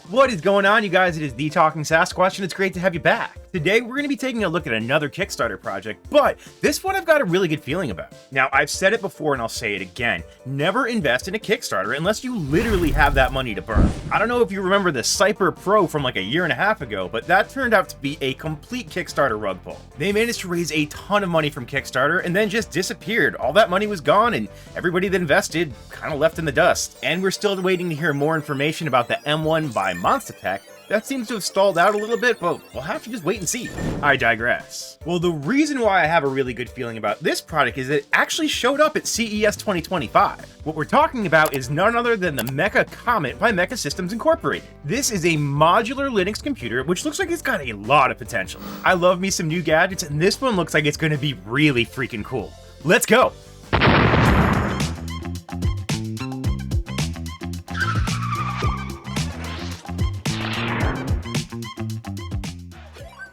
What is going on, you guys? It is the Talking Sasquatch, and it's great to have you back. Today, we're going to be taking a look at another Kickstarter project, but this one I've got a really good feeling about. Now, I've said it before and I'll say it again. Never invest in a Kickstarter unless you literally have that money to burn. I don't know if you remember the Cyper Pro from like a year and a half ago, but that turned out to be a complete Kickstarter rug pull. They managed to raise a ton of money from Kickstarter and then just disappeared. All that money was gone and everybody that invested kind of left in the dust. And we're still waiting to hear more information about the M1 by Monstertech. That seems to have stalled out a little bit, but we'll have to just wait and see. I digress. Well, the reason why I have a really good feeling about this product is that it actually showed up at CES 2025. What we're talking about is none other than the Mecha Comet by Mecha Systems Incorporated. This is a modular Linux computer, which looks like it's got a lot of potential. I love me some new gadgets, and this one looks like it's going to be really freaking cool. Let's go.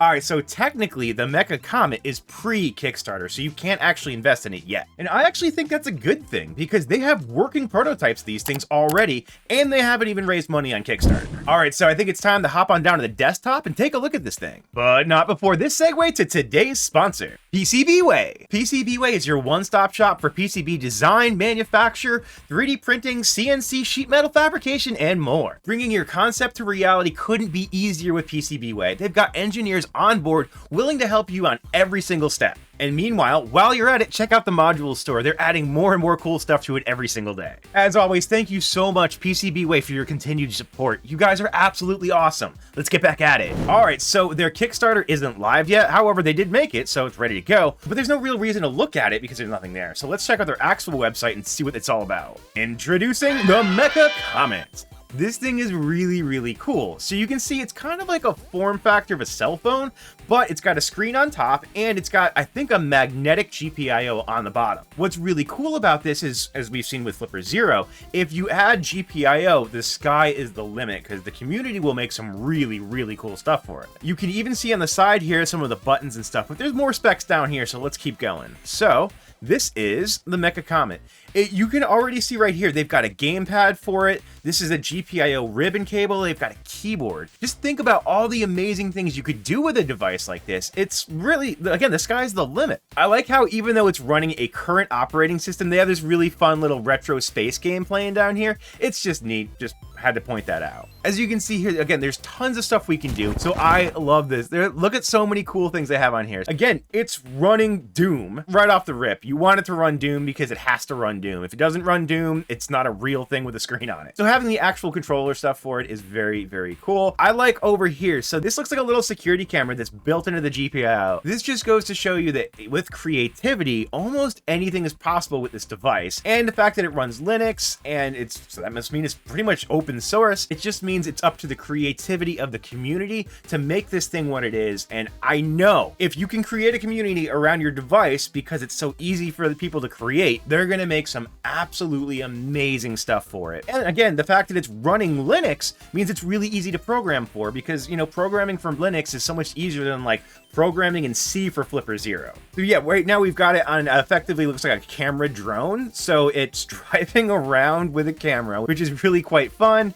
Alright, so technically the Mecha Comet is pre-Kickstarter, so you can't actually invest in it yet. And I actually think that's a good thing, because they have working prototypes of these things already, and they haven't even raised money on Kickstarter. Alright, so I think it's time to hop on down to the desktop and take a look at this thing. But not before this segue to today's sponsor, PCBWay. PCBWay is your one-stop shop for PCB design, manufacture, 3D printing, CNC sheet metal fabrication, and more. Bringing your concept to reality couldn't be easier with PCBWay. They've got engineers on board willing to help you on every single step. And meanwhile, while you're at it, check out the module store. They're adding more and more cool stuff to it every single day. As always, thank you so much, PCBWay, for your continued support. You guys are absolutely awesome. Let's get back at it. All right, so their Kickstarter isn't live yet. However, they did make it, so it's ready to go. But there's no real reason to look at it because there's nothing there. So let's check out their actual website and see what it's all about. Introducing the Mecha Comet. This thing is really cool. So you can see it's kind of like a form factor of a cell phone, but it's got a screen on top and it's got, I think, a magnetic GPIO on the bottom. What's really cool about this is, as we've seen with Flipper Zero, if you add GPIO, the sky is the limit because the community will make some really cool stuff for it. You can even see on the side here some of the buttons and stuff, but there's more specs down here, so let's keep going. So this is the Mecha Comet. You can already see right here, they've got a gamepad for it. This is a GPIO ribbon cable. They've got a keyboard. Just think about all the amazing things you could do with a device like this. It's really, again, the sky's the limit. I like how even though it's running a current operating system, they have this really fun little retro space game playing down here. It's just neat. Just had to point that out. As you can see here, again, there's tons of stuff we can do. So I love this. Look at so many cool things they have on here. Again, it's running Doom right off the rip. You want it to run Doom because it has to run Doom. If it doesn't run Doom, it's not a real thing with a screen on it. So having the actual controller stuff for it is very cool. I like over here. So this looks like a little security camera that's built into the GPIO. This just goes to show you that with creativity, almost anything is possible with this device. And the fact that it runs Linux and so that must mean it's pretty much open source. It just means it's up to the creativity of the community to make this thing what it is. And I know if you can create a community around your device because it's so easy for the people to create, they're going to make some absolutely amazing stuff for it. And again, the fact that it's running Linux means it's really easy to program for because, you know, programming from Linux is so much easier than like programming in C for Flipper Zero. So yeah, right now we've got it on effectively looks like a camera drone. So it's driving around with a camera, which is really quite fun.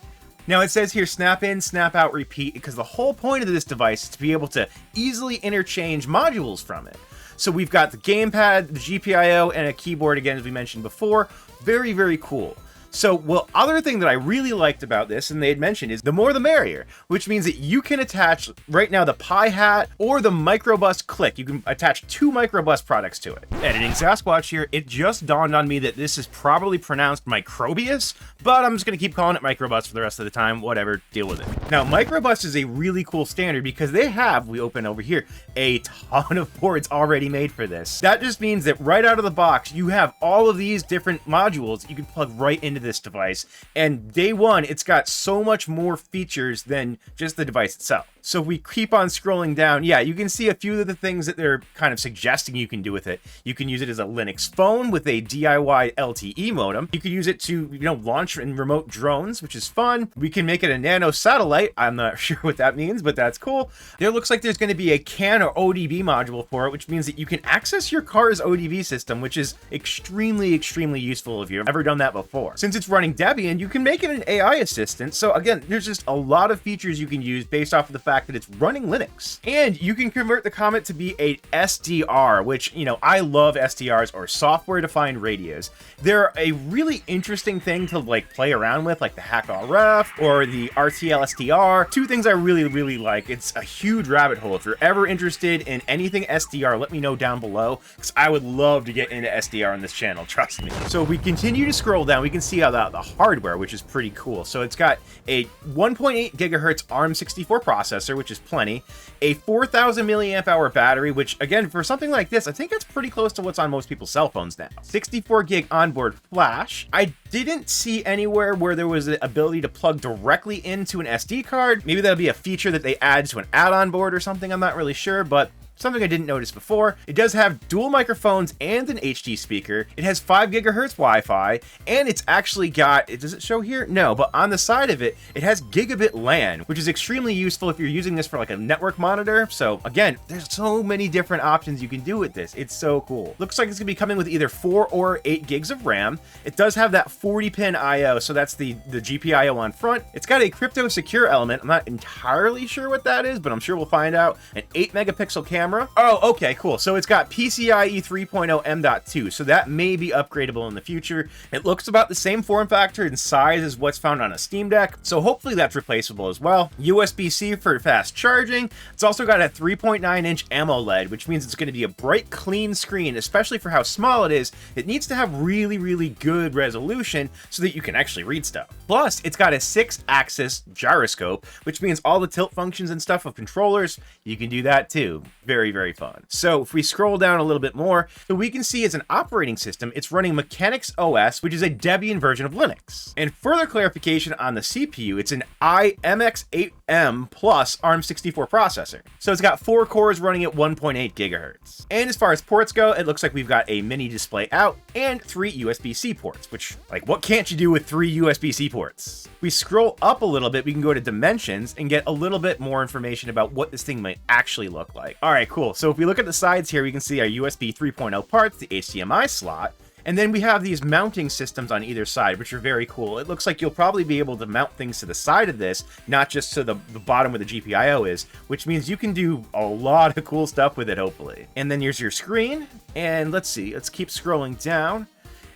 Now it says here, snap in, snap out, repeat, because the whole point of this device is to be able to easily interchange modules from it. So we've got the gamepad, the GPIO, and a keyboard again, as we mentioned before. Very cool. So, well, other thing that I really liked about this, and they had mentioned, is the more the merrier, which means that you can attach, right now, the Pi Hat or the Microbus Click. You can attach 2 Microbus products to it. Editing Sasquatch here, it just dawned on me that this is probably pronounced Microbius, but I'm just going to keep calling it Microbus for the rest of the time. Whatever, deal with it. Now, Microbus is a really cool standard because they have, we open over here, a ton of boards already made for this. That just means that right out of the box, you have all of these different modules you can plug right into this device, and day one it's got so much more features than just the device itself. So if we keep on scrolling down, yeah, you can see a few of the things that they're kind of suggesting you can do with it. You can use it as a Linux phone with a DIY LTE modem. You can use it to, launch and remote drones, which is fun. We can make it a nano satellite. I'm not sure what that means, but that's cool. There looks like there's going to be a CAN or ODB module for it, which means that you can access your car's ODB system, which is extremely, extremely useful if you've ever done that before. Since it's running Debian, you can make it an AI assistant. So again, there's just a lot of features you can use based off of the fact that it's running Linux. And you can convert the Comet to be a SDR, which, I love SDRs, or software defined radios. They're a really interesting thing to play around with, like the HackRF or the RTL SDR. Two things I really, really like. It's a huge rabbit hole. If you're ever interested in anything SDR, let me know down below, because I would love to get into SDR on this channel, trust me. So if we continue to scroll down, we can see how the hardware, which is pretty cool. So it's got a 1.8 gigahertz ARM64 processor, which is plenty, a 4,000 milliamp hour battery, which again, for something like this, I think it's pretty close to what's on most people's cell phones now. 64 gig onboard flash. I didn't see anywhere where there was the ability to plug directly into an SD card. Maybe that'll be a feature that they add to an add-on board or something. I'm not really sure, but something I didn't notice before. It does have dual microphones and an HD speaker. It has 5 gigahertz Wi-Fi, and it's actually got, does it show here? No, but on the side of it, it has gigabit LAN, which is extremely useful if you're using this for like a network monitor. So again, there's so many different options you can do with this. It's so cool. Looks like it's gonna be coming with either 4 or 8 gigs of RAM. It does have that 40 pin IO, so that's the GPIO on front. It's got a crypto secure element. I'm not entirely sure what that is, but I'm sure we'll find out. An 8 megapixel camera. Oh, okay, cool. So it's got PCIe 3.0 M.2, so that may be upgradable in the future. It looks about the same form factor and size as what's found on a Steam Deck, so hopefully that's replaceable as well. USB-C for fast charging. It's also got a 3.9-inch AMOLED, which means it's going to be a bright, clean screen, especially for how small it is. It needs to have really, really good resolution so that you can actually read stuff. Plus, it's got a 6-axis gyroscope, which means all the tilt functions and stuff of controllers, you can do that too. Very, very fun. So if we scroll down a little bit more, what we can see is an operating system. It's running Mechanix OS, which is a Debian version of Linux. And further clarification on the CPU, it's an iMX8M plus ARM64 processor. So it's got 4 cores running at 1.8 gigahertz. And as far as ports go, it looks like we've got a mini display out and 3 USB-C ports, which, what can't you do with 3 USB-C ports? We scroll up a little bit, we can go to dimensions and get a little bit more information about what this thing might actually look like. All right, cool. So if we look at the sides here, we can see our USB 3.0 parts, the HDMI slot, and then we have these mounting systems on either side, which are very cool. It looks like you'll probably be able to mount things to the side of this, not just to the bottom where the GPIO is, which means you can do a lot of cool stuff with it, hopefully. And then here's your screen, and let's see, let's keep scrolling down.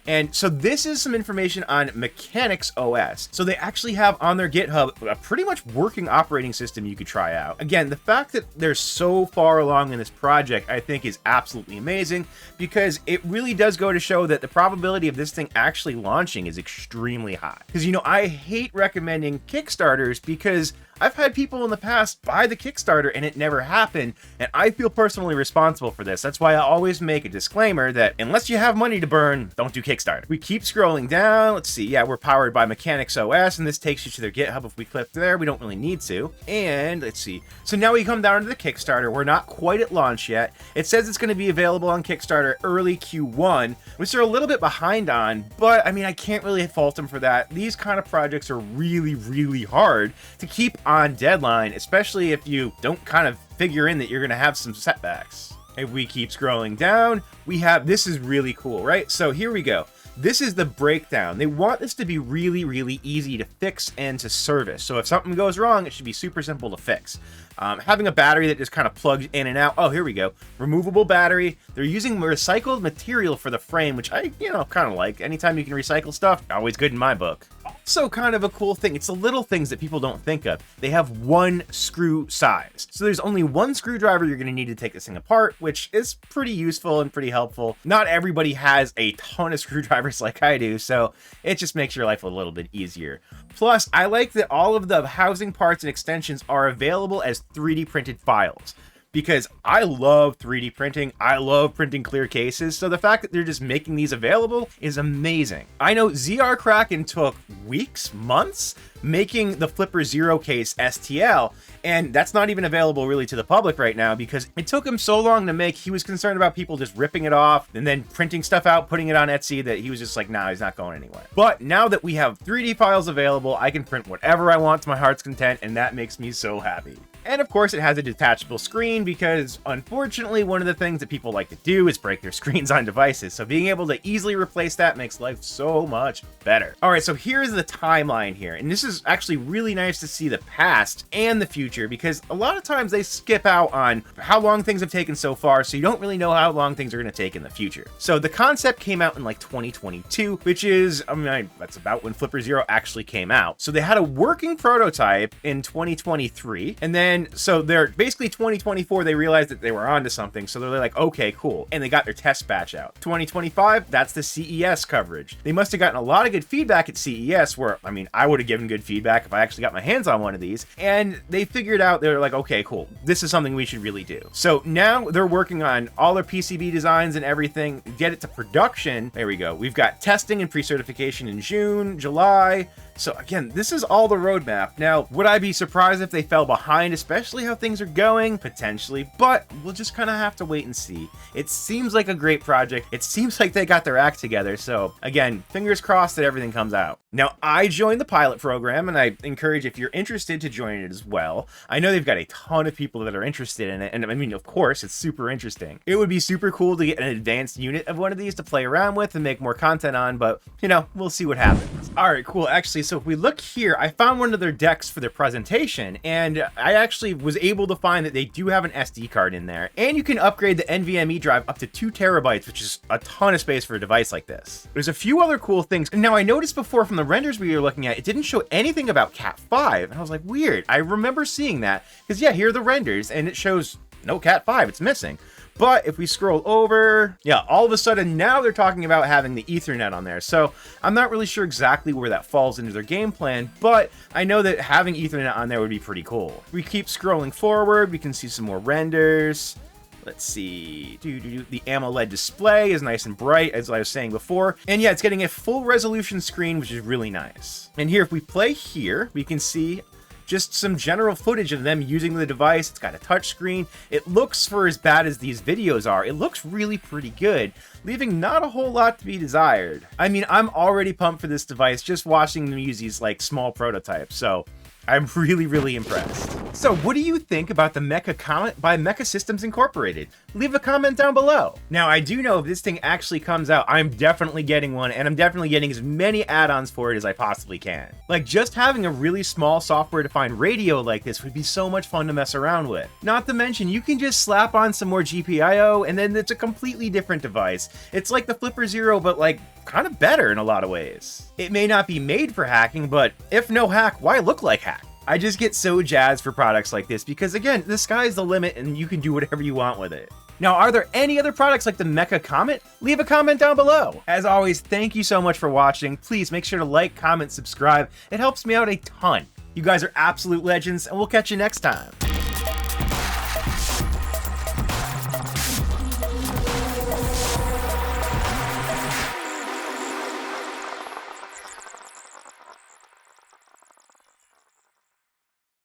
And so this is some information on Mechanix OS. So they actually have on their GitHub a pretty much working operating system you could try out. Again, the fact that they're so far along in this project, I think is absolutely amazing, because it really does go to show that the probability of this thing actually launching is extremely high. Because, I hate recommending Kickstarters because I've had people in the past buy the Kickstarter and it never happened, and I feel personally responsible for this. That's why I always make a disclaimer that unless you have money to burn, don't do Kickstarter. We keep scrolling down. Let's see. Yeah, we're powered by Mechanix OS, and this takes you to their GitHub. If we click there, we don't really need to. And let's see. So now we come down to the Kickstarter. We're not quite at launch yet. It says it's going to be available on Kickstarter early Q1, which they're a little bit behind on, but I can't really fault them for that. These kind of projects are really, really hard to keep on deadline, especially if you don't kind of figure in that you're going to have some setbacks. If we keep scrolling down, we have, this is really cool, right? So here we go. This is the breakdown. They want this to be really, really easy to fix and to service. So if something goes wrong, it should be super simple to fix. Having a battery that just kind of plugs in and out. Oh, here we go. Removable battery. They're using recycled material for the frame, which I, kind of like. Anytime you can recycle stuff, always good in my book. Also kind of a cool thing. It's the little things that people don't think of. They have one screw size. So there's only one screwdriver you're going to need to take this thing apart, which is pretty useful and pretty helpful. Not everybody has a ton of screwdrivers like I do, so it just makes your life a little bit easier. Plus, I like that all of the housing parts and extensions are available as 3D printed files. because I love 3D printing. I love printing clear cases. So the fact that they're just making these available is amazing. I know ZR Kraken took weeks, months making the Flipper Zero case STL, and that's not even available really to the public right now because it took him so long to make. He was concerned about people just ripping it off and then printing stuff out, putting it on Etsy, that he was just like, nah, he's not going anywhere. But now that we have 3D files available, I can print whatever I want to my heart's content, and that makes me so happy. And of course, it has a detachable screen because, unfortunately, one of the things that people like to do is break their screens on devices. So being able to easily replace that makes life so much better. All right, so here's the timeline here. And this is actually really nice to see the past and the future because a lot of times they skip out on how long things have taken so far, so you don't really know how long things are going to take in the future. So the concept came out in like 2022, which is, that's about when Flipper Zero actually came out. So they had a working prototype in 2023, and then so they're basically 2024, they realized that they were onto something. So they're like, okay, cool. And they got their test batch out. 2025, that's the CES coverage. They must have gotten a lot of good feedback at CES where, I would have given good feedback if I actually got my hands on one of these. And they figured out, they're like, okay, cool. This is something we should really do. So now they're working on all their PCB designs and everything, get it to production. There we go. We've got testing and pre-certification in June, July. So again, this is all the roadmap. Now, would I be surprised if they fell behind, especially how things are going? Potentially, but we'll just kind of have to wait and see. It seems like a great project. It seems like they got their act together. So again, fingers crossed that everything comes out. Now, I joined the pilot program, and I encourage if you're interested to join it as well. I know they've got a ton of people that are interested in it, and of course, it's super interesting. It would be super cool to get an advanced unit of one of these to play around with and make more content on, but, we'll see what happens. All right, cool. Actually, so if we look here, I found one of their decks for their presentation, and I actually was able to find that they do have an SD card in there, and you can upgrade the NVMe drive up to 2 terabytes, which is a ton of space for a device like this. There's a few other cool things. Now, I noticed before from the renders we were looking at, it didn't show anything about Cat 5, and I was like, weird. I remember seeing that, because yeah, here are the renders, and it shows no Cat 5, it's missing. But if we scroll over, yeah, all of a sudden now they're talking about having the Ethernet on there. So I'm not really sure exactly where that falls into their game plan, but I know that having Ethernet on there would be pretty cool. We keep scrolling forward, we can see some more renders. Let's see, the AMOLED display is nice and bright, as I was saying before. And yeah, it's getting a full resolution screen, which is really nice. And here, if we play here, we can see just some general footage of them using the device. It's got a touch screen. It looks, for as bad as these videos are, it looks really pretty good, leaving not a whole lot to be desired. I'm already pumped for this device just watching them use these like small prototypes, so I'm really, really impressed. So what do you think about the Mecha Comet by Mecha Systems Incorporated? Leave a comment down below. Now, I do know if this thing actually comes out, I'm definitely getting one, and I'm definitely getting as many add-ons for it as I possibly can. Like, just having a really small software-defined radio like this would be so much fun to mess around with. Not to mention, you can just slap on some more GPIO, and then it's a completely different device. It's like the Flipper Zero, but like, kind of better in a lot of ways. It may not be made for hacking, but if no hack, why look like hack? I just get so jazzed for products like this because, again, the sky's the limit and you can do whatever you want with it. Now, are there any other products like the Mecha Comet? Leave a comment down below. As always, thank you so much for watching. Please make sure to like, comment, subscribe. It helps me out a ton. You guys are absolute legends, and we'll catch you next time.